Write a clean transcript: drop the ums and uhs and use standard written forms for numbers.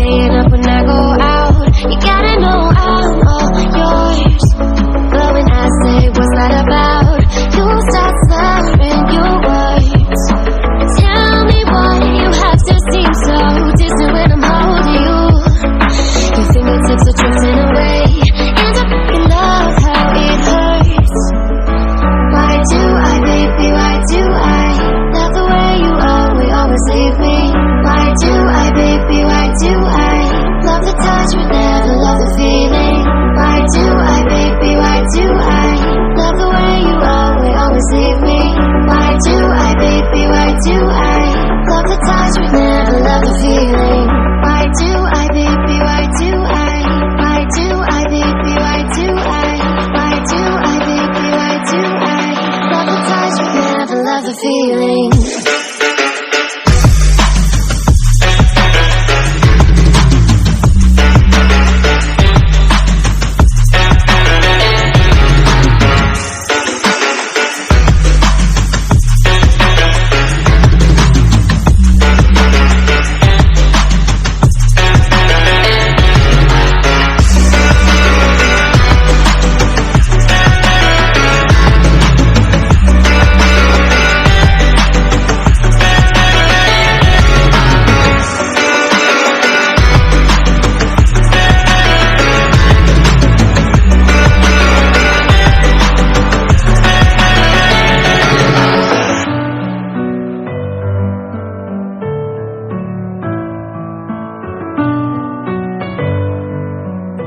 staying up when I go out. You gotta know I'm all yours. But when I say what's that about, you start slurring your words. Tell me why you have to seem so distant when I'm holding you. Your fingertips are drifting away, and I fucking love how it hurts. Why do I, baby, why do I love the way you always leave me? Why do I, baby, why do I love the touch but never love the feeling? Why do I, baby, why do I love the way you always leave me? Why do I, baby, why do I love the touch but never love the feeling? Why do I, baby, why do I? Why do I, baby, why do I? Why do I, baby, why do I love the touch but never love the feeling?